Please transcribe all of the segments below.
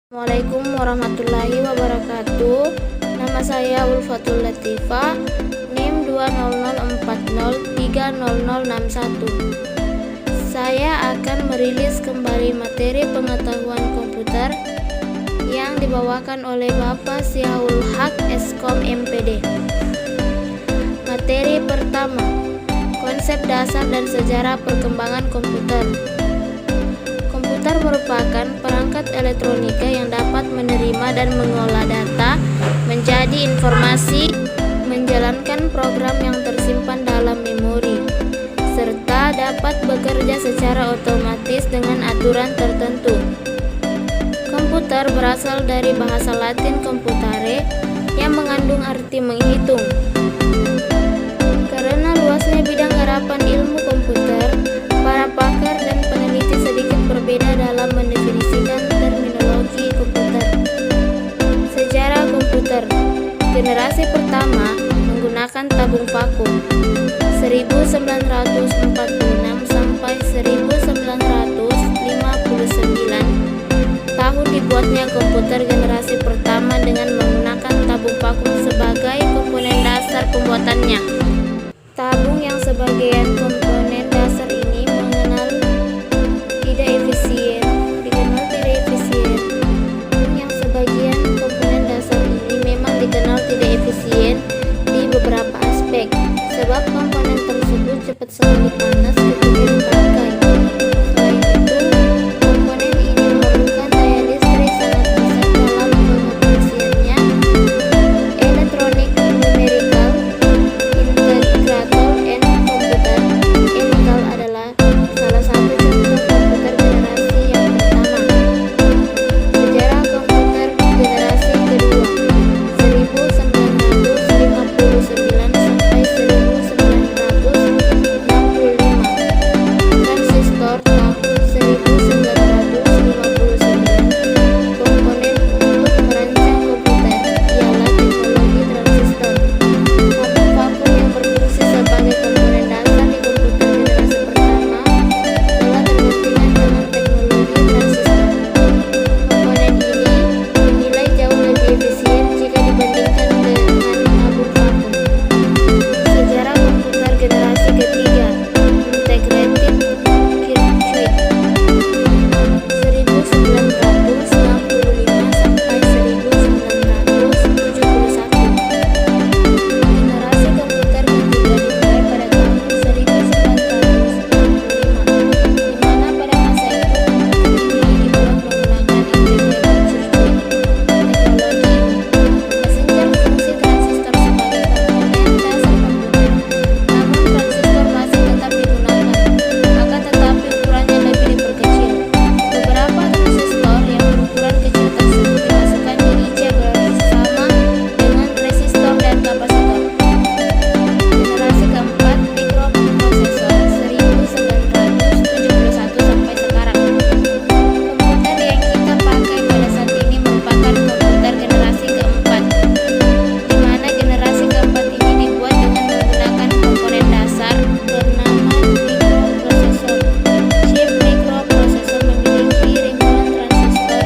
Assalamualaikum warahmatullahi wabarakatuh. Nama saya Ulfatul Latifah, NIM 20040300061. Saya akan merilis kembali materi pengetahuan komputer yang dibawakan oleh Bapak Siaul Haq Eskom MPD. Materi pertama, konsep dasar dan sejarah perkembangan komputer. Komputer merupakan perangkat elektronika yang dapat menerima dan mengolah data menjadi informasi, menjalankan program yang tersimpan dalam memori, serta dapat bekerja secara otomatis dengan aturan tertentu. Komputer berasal dari bahasa Latin computare yang mengandung arti menghitung. Karena luasnya bidang garapan ilmu komputer, para pakar dan peneliti sedikit berbeda dalam mendefinisikan terminologi komputer. Sejarah komputer. Generasi pertama menggunakan tabung vakum 1946 sampai 1959. Tahun dibuatnya komputer generasi pertama dengan menggunakan tabung vakum sebagai komponen dasar pembuatannya. Tabung yang sebagian komponen dasar ini dikenal tidak efisien. Yang sebagian komponen dasar ini memang dikenal tidak efisien di beberapa aspek, sebab komponen tersebut cepat sekali panas ketika dipakai. Selain itu, komponen ini memerlukan daya listrik sangat besar dalam pengoperasiannya. Electronic Numerical Integrator and Computer ENIAC adalah salah satu contoh komputer generasi yang pertama. Sejarah komputer generasi kedua 1959 sampai 1965. Transistor tahun 1959. Komponen untuk merancang komputer ialah teknologi transistor. Tabung vakum yang berfungsi sebagai komponen dasar di komputer generasi pertama telah tergantikan dengan teknologi transistor. Komponen ini dinilai jauh lebih efisien jika dibandingkan dengan tabung vakum. Sejarah komputer generasi ketiga Integrated Circuit 1965 sampai 1971. Generasi komputer ketiga dimulai pada tahun 1965, di mana pada masa itu komputer ini dibuat menggunakan integrated circuit teknologi. Messenger fungsi transistor sebagai komponen dasar komputer, namun transistor masih tetap digunakan, akan tetapi ukurannya lebih diperkecil. Beberapa transistor yang berukuran kecil tersebut dimasukkan di IC bersama dengan resistor dan kapasitor. Generasi keempat mikroprosesor 1971 sampai sekarang. Komputer yang kita pakai pada saat ini merupakan komputer generasi keempat, di mana generasi keempat ini dibuat dengan menggunakan komponen dasar bernama mikroprosesor. Chip mikroprosesor memiliki rimbuan transistor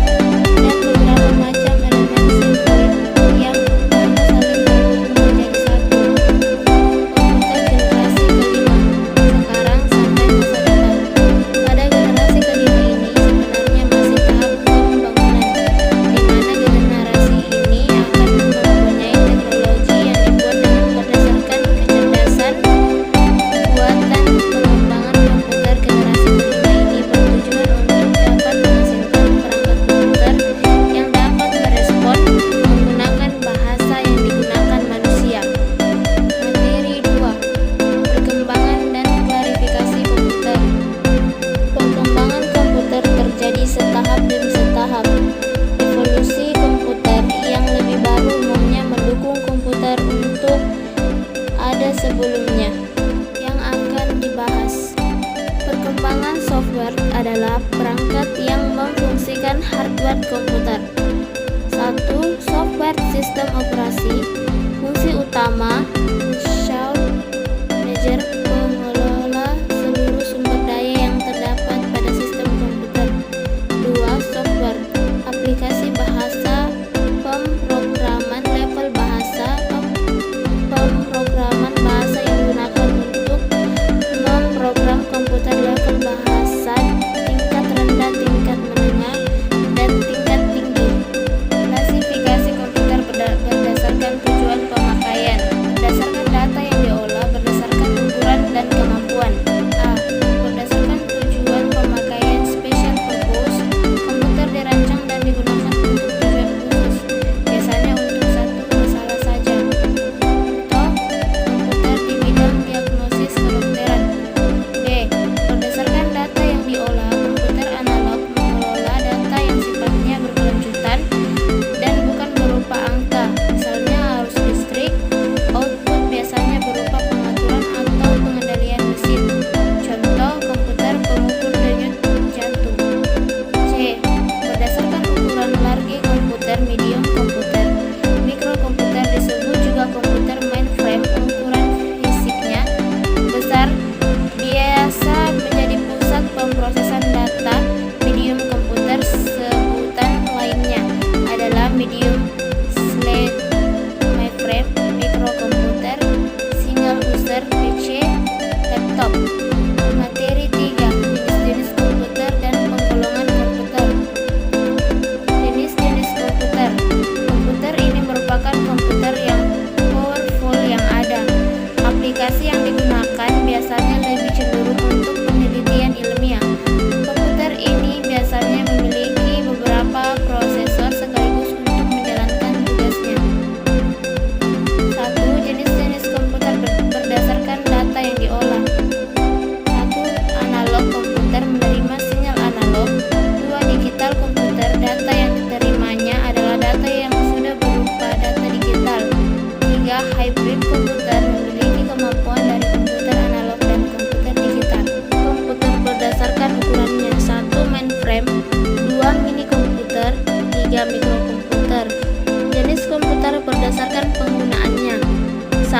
dan beberapa macam elemen sirkuit yang mana saling terhubung menjadi satu. Komputer generasi kelima sekarang sampai masa depan. Pada generasi kelima ini sebenarnya masih tahap pembangunan, di mana generasi ini akan mempunyai teknologi yang dibuat dengan berdasarkan kecerdasan buatan. Pengembangan komputer generasi kelima ini bertujuan untuk dapat menghasilkan perangkat komputer yang dapat merespon menggunakan bahasa yang digunakan manusia. Materi 2. Perkembangan dan klarifikasi komputer. Perkembangan komputer terjadi setahap demi setahap. Evolusi komputer yang lebih baru umumnya mendukung komputer untuk ada sebelumnya. Yang akan dibahas, perkembangan software adalah perangkat yang memfungsikan hardware komputer. 1. Software sistem operasi. Fungsi utama Shaw manajer pengelola seluruh sumber daya yang terdapat pada sistem komputer. 2. Software aplikasi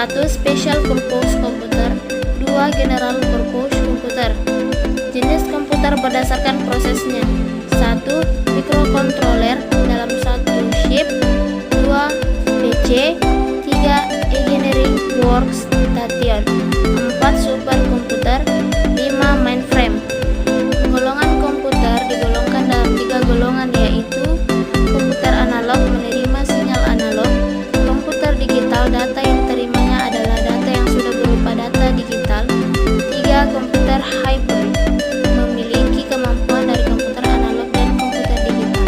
1. Special purpose komputer. 2. General purpose komputer. Jenis komputer berdasarkan prosesnya. 1. Microcontroller dalam satu chip. 2. PC. 3. Engineering workstation. 4. Superkomputer. 5. Mainframe. Golongan komputer digolongkan dalam 3 golongan, yaitu komputer analog menerima sinyal analog, komputer digital data yang diterimanya adalah data yang sudah berupa data digital. 3. Komputer hybrid memiliki kemampuan dari komputer analog dan komputer digital.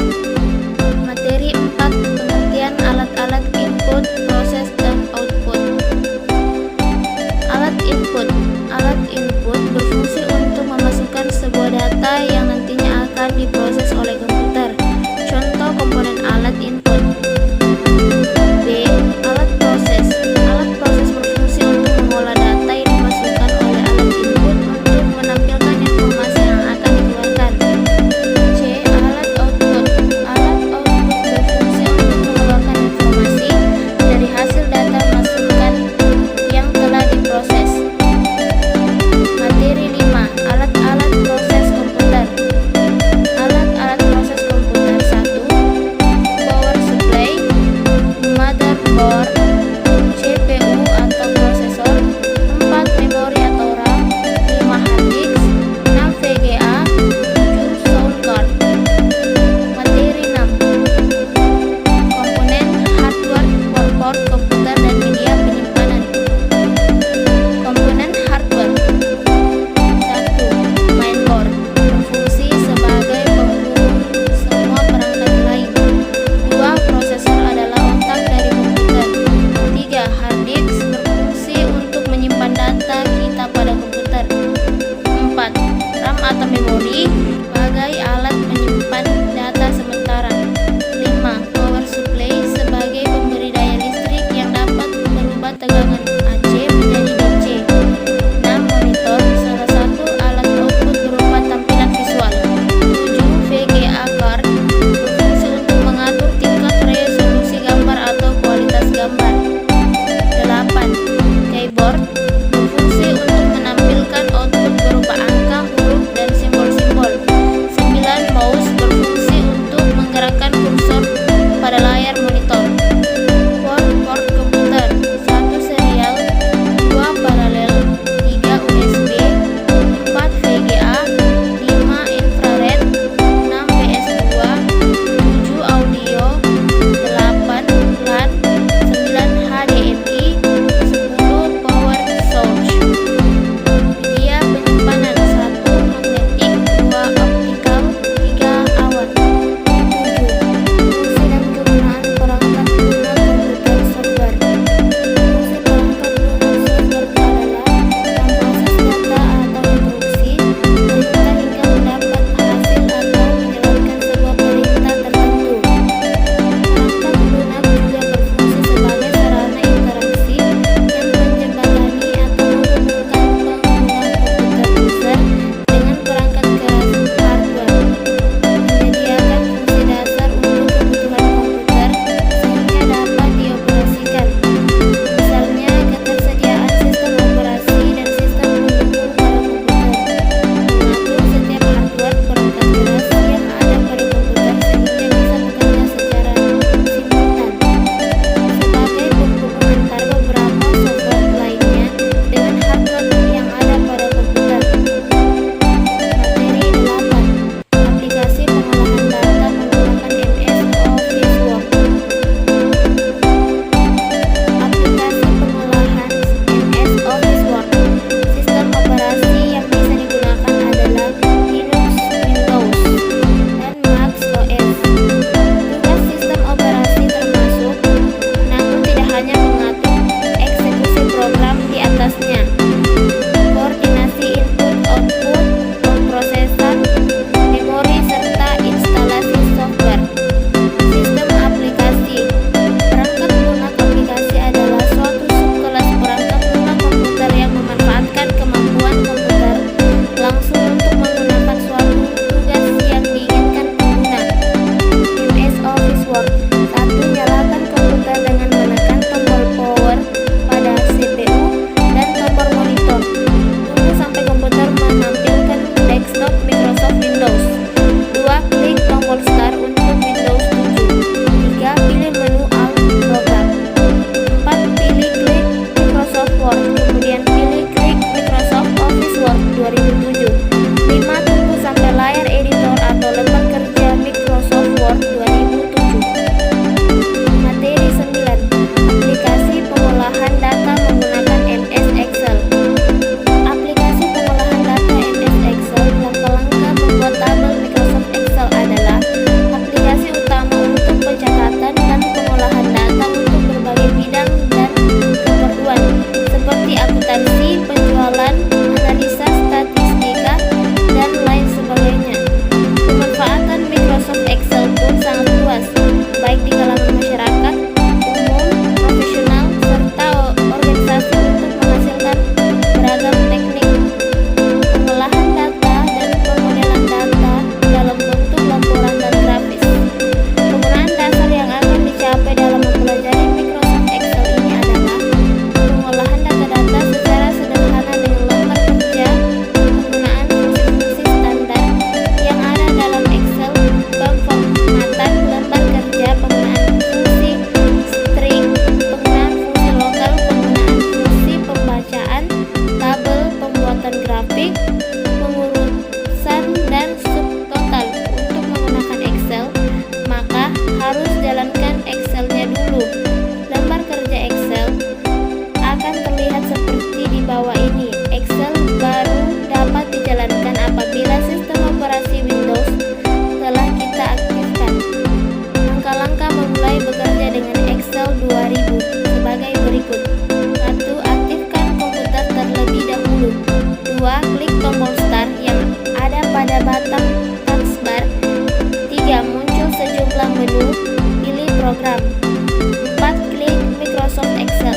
jalankan Excel-nya dulu. Lembar kerja Excel akan terlihat seperti di bawah ini. Excel baru dapat dijalankan apabila sistem operasi Windows telah kita aktifkan. Langkah-langkah memulai bekerja dengan Excel 2000 sebagai berikut. 1. Aktifkan komputer terlebih dahulu. 2. Klik tombol Start yang ada pada batang taskbar. 3. Muncul sejumlah menu, pilih program. 4. Klik Microsoft Excel.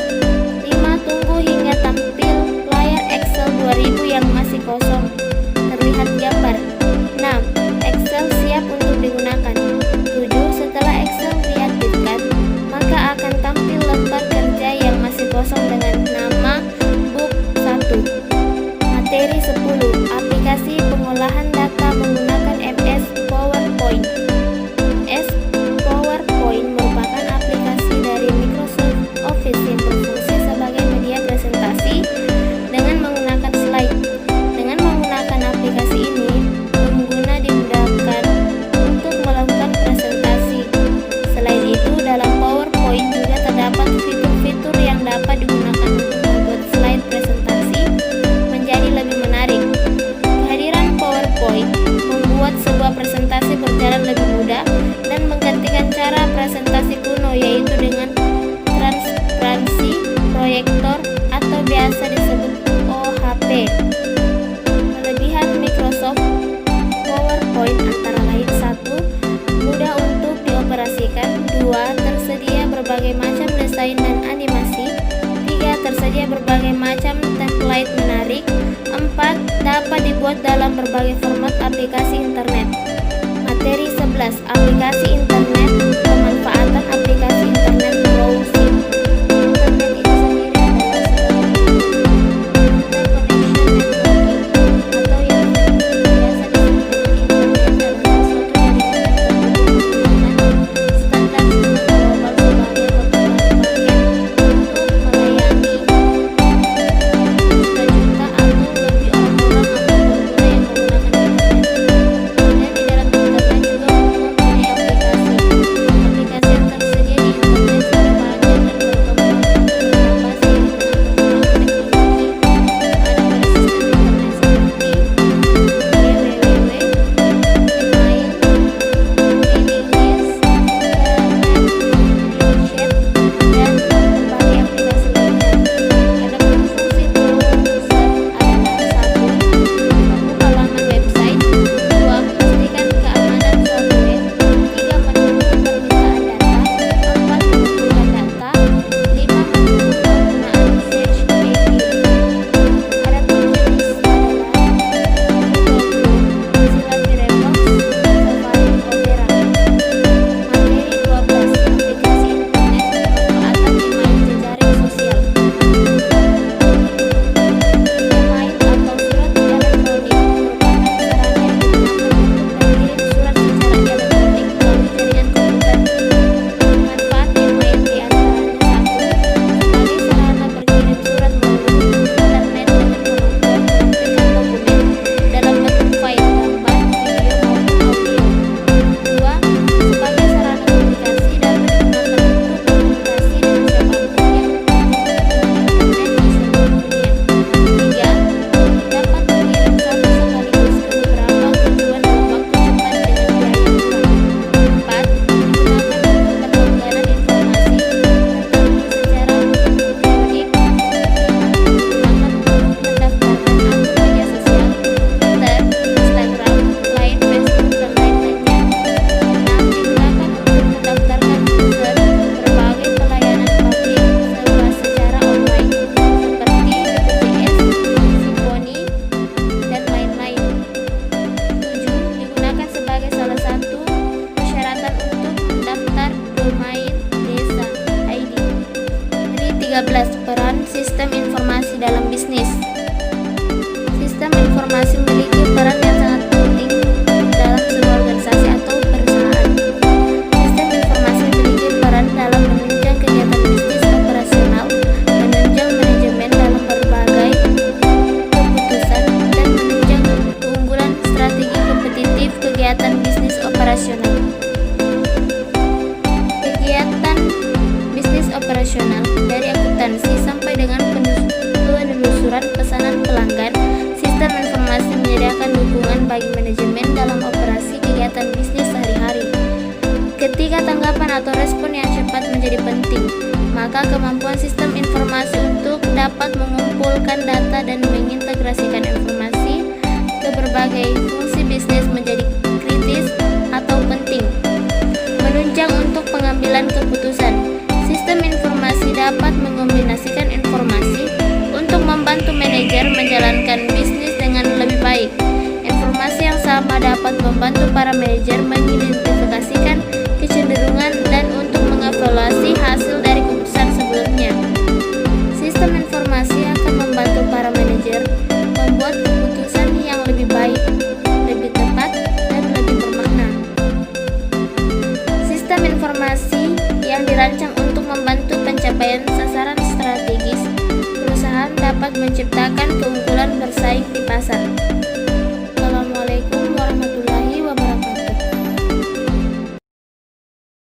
5. Tunggu hingga tampil layar Excel 2000 yang masih kosong, terlihat gambar. 6. Excel siap untuk digunakan. 7. Setelah Excel diaktifkan, maka akan tampil lembar kerja yang masih kosong dengan nama Book 1. Materi 10. Aplikasi pengolahan data menggunakan MS PowerPoint. PowerPoint merupakan aplikasi dari Microsoft Office yang berfungsi sebagai media presentasi dengan menggunakan slide. Dengan menggunakan aplikasi ini, pengguna dimudahkan untuk melakukan presentasi. Selain itu, dalam PowerPoint juga terdapat fitur-fitur yang dapat digunakan untuk membuat slide presentasi menjadi lebih menarik. Kehadiran PowerPoint membuat sebuah presentasi berjalan lebih mudah dan menggantikan cara presentasi kuno, yaitu dengan transparansi proyektor atau biasa disebut OHP. Kelebihan Microsoft PowerPoint antara lain: 1. Mudah untuk dioperasikan. 2. Tersedia berbagai macam desain dan animasi. 3. Tersedia berbagai macam template menarik. 4. Dapat dibuat dalam berbagai format aplikasi internet. Materi 11. Aplikasi internet. Pemanfaatan aplikasi internet browsing. Internet itu sendiri adalah sebuah interconnection networking, atau yang biasa disebut dengan internet, adalah suatu jaringan yang standar sistem global sebagai pertukaran paket untuk melayani juta-juta atau lebih orang-orang atau pengguna yang menggunakan internet. Dan di dalam internet juga mempunyai aplikasi. Aplikasi yang tersedia di internet sudah banyak dan berkembang bertambah seiring dengan perkembangan teknologi. Ada pada sistem internet seperti www, email, mailing list, chat, dan berbagai aplikasi lainnya. Adapun fungsi browser adalah: 1. Membuka laman website. 2. Memastikan keamanan suatu web. 3. Mendukung permintaan data. 4. Mengumpulkan data. 5. Mendukung penggunaan search engine. Adapun jenis adalah Google Chrome, Mozilla Firefox, Safari, Opera. Materi 12. Aplikasi internet. Pemanfaatan email jejaring sosial. Email atau surat elektronik merupakan sarana yang digunakan untuk mengirim surat secara elektronik melalui jaringan komputer. Manfaat email diantaranya: 1. Sebagai sarana berkirim surat melalui internet dengan kemampuan menyampaikan dokumen dalam bentuk file gambar, video maupun audio. 2. Sebagai sarana komunikasi, dapat digunakan untuk komunikasi dengan siapapun yang menggunakan internet di seluruh dunia. 3. Dapat mengirim satu sekaligus ke beberapa tujuan dalam waktu cepat dengan biaya murah. 4. Digunakan untuk berlangganan informasi tertentu secara periodik. 5. Digunakan untuk mendaftarkan akun media sosial, Twitter, Instagram, Line, Facebook, dan lain-lainnya. 6. Digunakan untuk mendaftarkan user berbagai pelayanan publik secara online seperti BPJS, Symphony, dan lain-lain. 7. Digunakan sebagai salah satu persyaratan untuk mendaftar domain desa ID. Materi 13. Peran sistem informasi dalam bisnis. Sistem informasi memiliki peran yang sangat penting dalam sebuah organisasi atau perusahaan. Sistem informasi memiliki peran dalam menunjang kegiatan bisnis operasional, menunjang manajemen dalam berbagai keputusan, dan menunjang keunggulan strategi kompetitif kegiatan bisnis operasional. operasional, dari akuntansi sampai dengan penelusuran pesanan pelanggan. Sistem informasi menyediakan dukungan bagi manajemen dalam operasi kegiatan bisnis sehari-hari. Ketika tanggapan atau respon yang cepat menjadi penting, maka kemampuan sistem informasi untuk dapat mengumpulkan data dan mengintegrasikan informasi ke berbagai fungsi bisnis menjadi kritis atau penting. Menunjang untuk pengambilan keputusan. Sistem informasi dapat mengombinasikan informasi untuk membantu manajer menjalankan bisnis dengan lebih baik. Informasi yang sama dapat membantu para manajer mengidentifikasikan kecenderungan dan untuk mengevaluasi hasil dari keputusan sebelumnya. Sistem informasi akan membantu para manajer membuat keputusan yang lebih baik, lebih tepat, dan lebih bermakna. Sistem informasi yang dirancang untuk membantu pencapaian sasaran strategis perusahaan dapat menciptakan keunggulan